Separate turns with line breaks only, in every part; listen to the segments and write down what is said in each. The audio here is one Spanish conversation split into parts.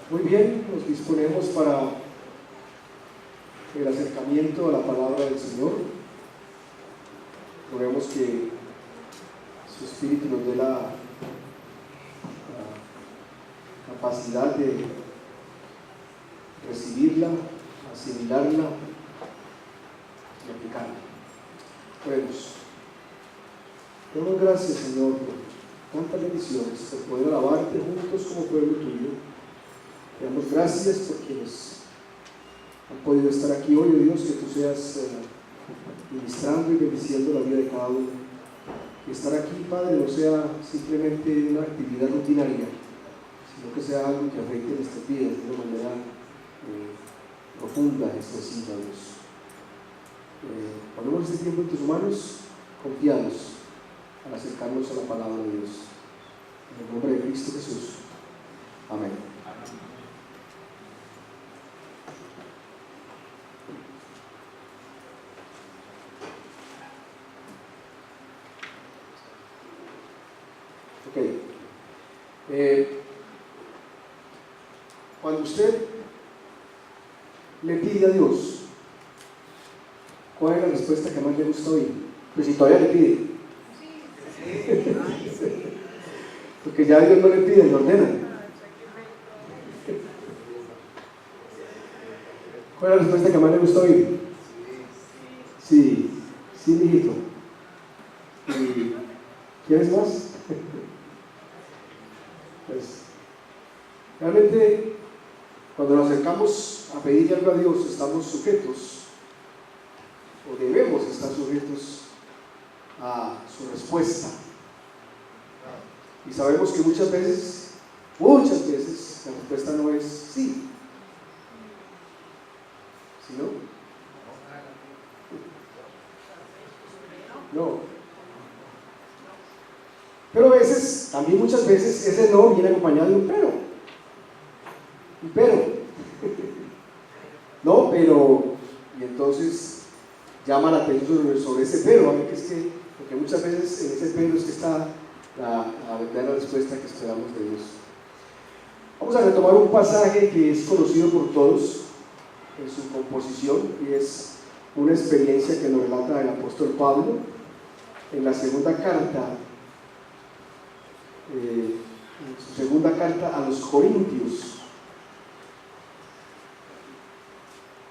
Muy bien, nos disponemos para el acercamiento a la palabra del Señor. Roguemos que su Espíritu nos dé la capacidad de recibirla, asimilarla y aplicarla. Oremos. Damos gracias, Señor, por tantas bendiciones, por poder alabarte juntos como pueblo tuyo. Te damos gracias por quienes han podido estar aquí hoy, oh Dios, que tú seas ministrando y bendiciendo la vida de cada uno. Que estar aquí, Padre, no sea simplemente una actividad rutinaria, sino que sea algo que afecte nuestras vidas de una manera profunda, expresiva, Dios. Ponemos este tiempo en tus manos, confiados al acercarnos a la palabra de Dios. En el nombre de Cristo Jesús. Amén. Cuando usted le pide a Dios, ¿cuál es la respuesta que más le gusta oír? Pues si todavía le pide. Porque ya Dios no le pide, le ordena. ¿Cuál es la respuesta que más le gusta oír? Sí, sí, mijito. ¿Y quieres más? Pues, realmente, cuando nos acercamos a pedirle algo a Dios, estamos sujetos, o debemos estar sujetos a su respuesta. Y sabemos que muchas veces, la respuesta no es sí. ¿Sí, no? No. Pero a veces, también muchas veces, ese no viene acompañado de un pero. Un pero. No, pero. Y entonces llama la atención sobre ese pero, porque muchas veces en ese pero es que está la verdadera respuesta que esperamos de Dios. Vamos a retomar un pasaje que es conocido por todos en su composición y es una experiencia que nos relata el apóstol Pablo en la segunda carta. Su segunda carta a los Corintios.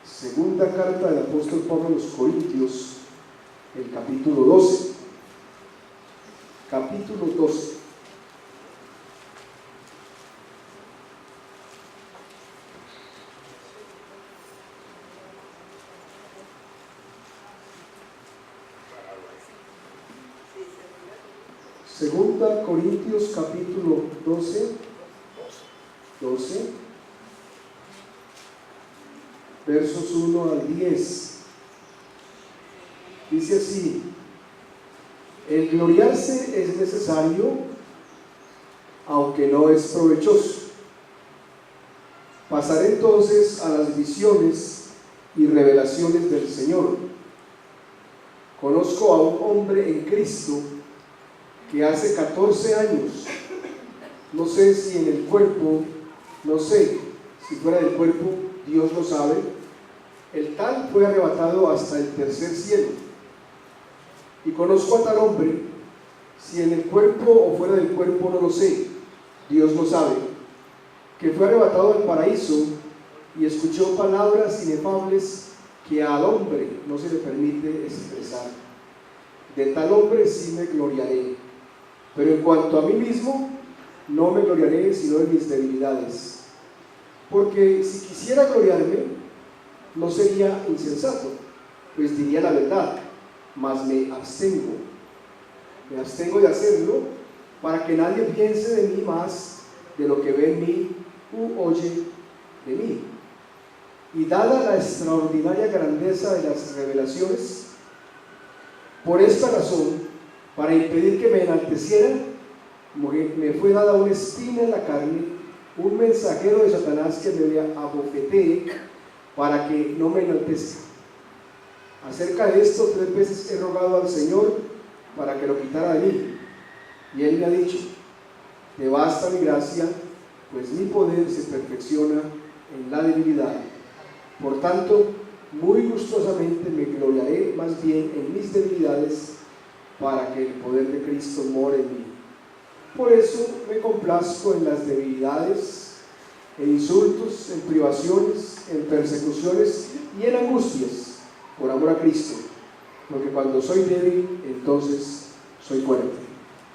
Segunda carta del apóstol Pablo a los Corintios, el capítulo 12. Capítulo 12. Segunda Corintios capítulo 12, versos 1 al 10. Dice así: el gloriarse es necesario, aunque no es provechoso. Pasaré entonces a las visiones y revelaciones del Señor. Conozco a un hombre en Cristo que hace 14 años, no sé si en el cuerpo, no sé si fuera del cuerpo, Dios lo sabe, el tal fue arrebatado hasta el tercer cielo. Y conozco a tal hombre, si en el cuerpo o fuera del cuerpo no lo sé, Dios lo sabe, que fue arrebatado al paraíso y escuchó palabras inefables que al hombre no se le permite expresar. De tal hombre sí me gloriaré. Pero en cuanto a mí mismo, no me gloriaré sino en mis debilidades. Porque si quisiera gloriarme, no sería insensato, pues diría la verdad, mas me abstengo. Me abstengo de hacerlo para que nadie piense de mí más de lo que ve en mí u oye de mí. Y dada la extraordinaria grandeza de las revelaciones, por esta razón, para impedir que me enalteciera, me fue dada una espina en la carne, un mensajero de Satanás que me abofetee para que no me enaltezca. Acerca de esto 3 veces he rogado al Señor para que lo quitara de mí, y Él me ha dicho: te basta mi gracia, pues mi poder se perfecciona en la debilidad. Por tanto, muy gustosamente me gloriaré más bien en mis debilidades, para que el poder de Cristo more en mí. Por eso me complazco en las debilidades, en insultos, en privaciones, en persecuciones y en angustias, por amor a Cristo, porque cuando soy débil, entonces soy fuerte.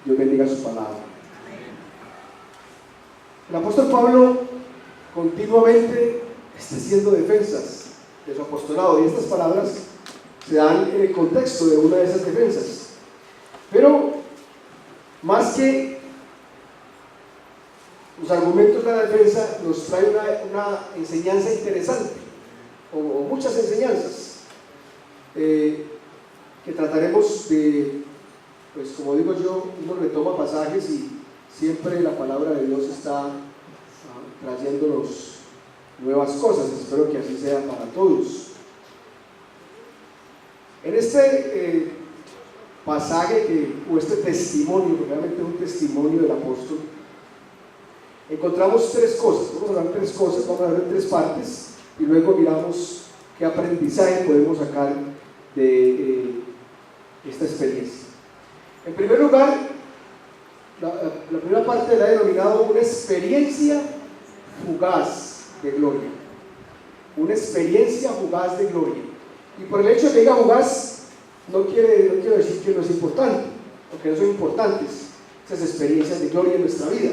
Dios bendiga su palabra. El apóstol Pablo continuamente está haciendo defensas de su apostolado, y estas palabras se dan en el contexto de una de esas defensas. Pero más que los argumentos de la defensa, nos trae una enseñanza interesante, o muchas enseñanzas, que trataremos de, pues como digo yo, uno retoma pasajes y siempre la palabra de Dios está trayéndonos nuevas cosas. Espero que así sea para todos. En este pasaje o este testimonio, que realmente es un testimonio del apóstol, encontramos tres cosas. Vamos a hablar de tres cosas, vamos a hablar de tres partes, y luego miramos qué aprendizaje podemos sacar de esta experiencia. En primer lugar, la primera parte la he denominado una experiencia fugaz de gloria. Una experiencia fugaz de gloria. Y por el hecho de que diga fugaz, no quiero decir que no es importante, porque no son importantes esas experiencias de gloria en nuestra vida,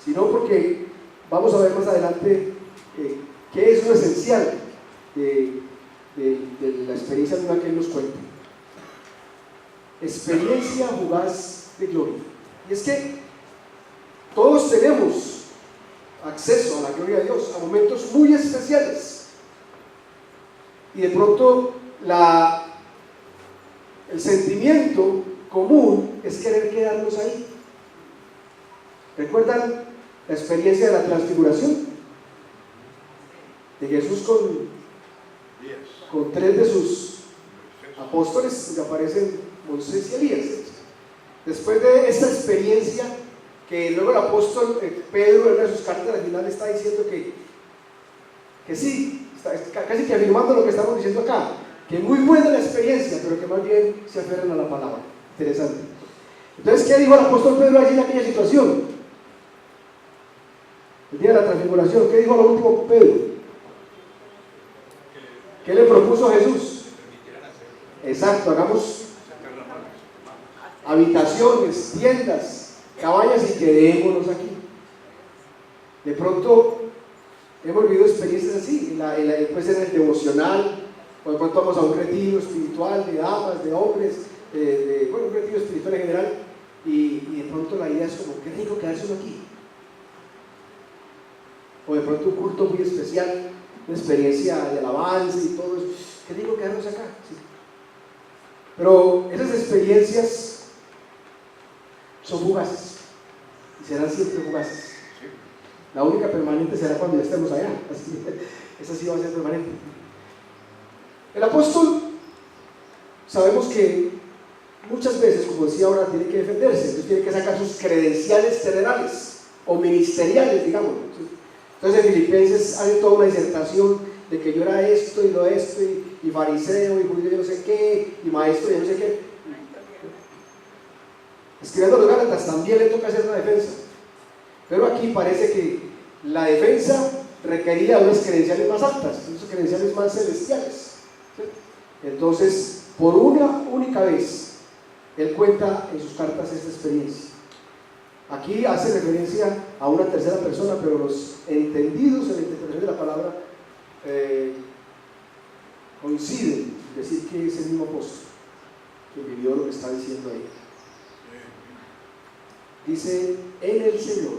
sino porque vamos a ver más adelante qué es lo esencial de la experiencia misma que Él nos cuenta. Experiencia fugaz de gloria. Y es que todos tenemos acceso a la gloria de Dios, a momentos muy especiales, y de pronto el sentimiento común es querer quedarnos ahí. ¿Recuerdan la experiencia de la transfiguración? De Jesús con tres de sus apóstoles, que aparecen Moisés y Elías. Después de esta experiencia, que luego el apóstol Pedro en una de sus cartas al final está diciendo que sí, está casi que afirmando lo que estamos diciendo acá, que es muy buena la experiencia, pero que más bien se aferran a la palabra. Interesante. Entonces, ¿qué dijo el apóstol Pedro allí en aquella situación? El día de la transfiguración, ¿qué dijo lo último Pedro? ¿Qué le propuso Jesús? Exacto, hagamos habitaciones, tiendas, cabañas y quedémonos aquí. De pronto hemos vivido experiencias así, puede ser en el devocional, o de pronto vamos a un retiro espiritual de damas, de hombres, un retiro espiritual en general, y de pronto la idea es como, qué rico quedarse uno aquí. O de pronto un culto muy especial, una experiencia de alabanza y todo eso, qué rico quedarnos acá. Sí. Pero esas experiencias son fugaces, y serán siempre fugaces. La única permanente será cuando ya estemos allá, esa sí va a ser permanente. El apóstol, sabemos que muchas veces, como decía ahora, tiene que defenderse, entonces tiene que sacar sus credenciales terrenales o ministeriales, digamos. Entonces en Filipenses hay toda una disertación de que yo era esto y lo esto, y fariseo, y judío, yo no sé qué, y maestro, yo no sé qué. Escribiendo a los Gálatas también le toca hacer una defensa, pero aquí parece que la defensa requería unas credenciales más altas, unas credenciales más celestiales. Entonces, por una única vez, él cuenta en sus cartas esta experiencia. Aquí hace referencia a una tercera persona, pero los entendidos en la interpretación de la palabra coinciden en decir que es el mismo apóstol que vivió lo que está diciendo ahí. Dice, en el Señor,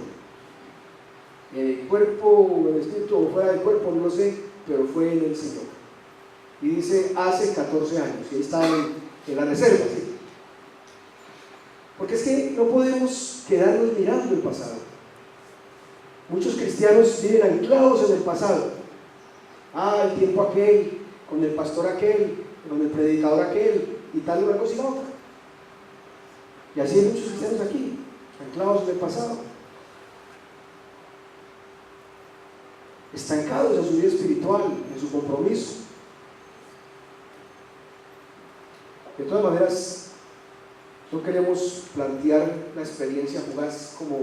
en el cuerpo, o en el espíritu, o fuera del cuerpo, no lo sé, pero fue en el Señor. Y dice, hace 14 años, y ahí está en la reserva, ¿sí? Porque es que no podemos quedarnos mirando el pasado. Muchos cristianos viven anclados en el pasado. El tiempo aquel, con el pastor aquel, con el predicador aquel, y tal, una cosa y la otra. Y así hay muchos cristianos aquí, anclados en el pasado. estancados en su vida espiritual, en su compromiso. De todas maneras, no queremos plantear la experiencia fugaz como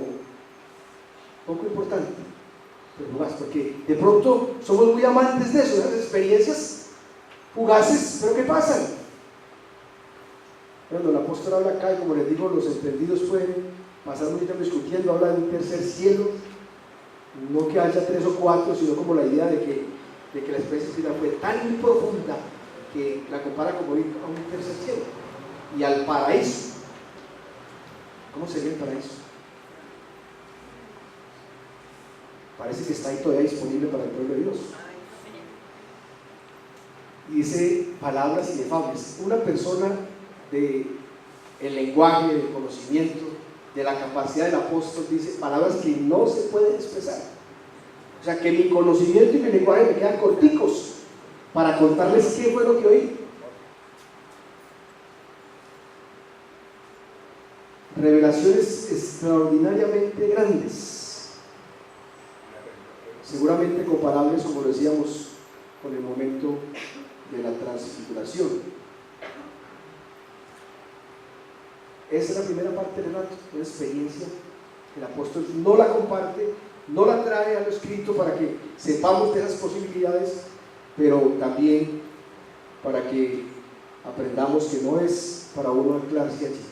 poco importante, pero fugaz, porque de pronto somos muy amantes de eso, de las experiencias fugaces, pero ¿qué pasan? Cuando el apóstol habla acá, y como les digo, los entendidos pueden pasar mucho tiempo discutiendo, habla de un tercer cielo, no que haya 3 o 4, sino como la idea de que la experiencia espiritual fue tan profunda que la compara como a un tercer cielo y al paraíso. ¿Cómo sería el paraíso? Parece que está ahí todavía disponible para el pueblo de Dios. Y dice palabras inefables. Una persona del lenguaje, del conocimiento, de la capacidad del apóstol, dice palabras que no se pueden expresar. O sea, que mi conocimiento y mi lenguaje me quedan corticos para contarles qué fue lo que oí. Revelaciones extraordinariamente grandes, seguramente comparables, como decíamos, con el momento de la transfiguración. Esa es la primera parte del relato, una experiencia que el apóstol no la comparte, no la trae a lo escrito para que sepamos de esas posibilidades, pero también para que aprendamos que no es para uno anclarse allí.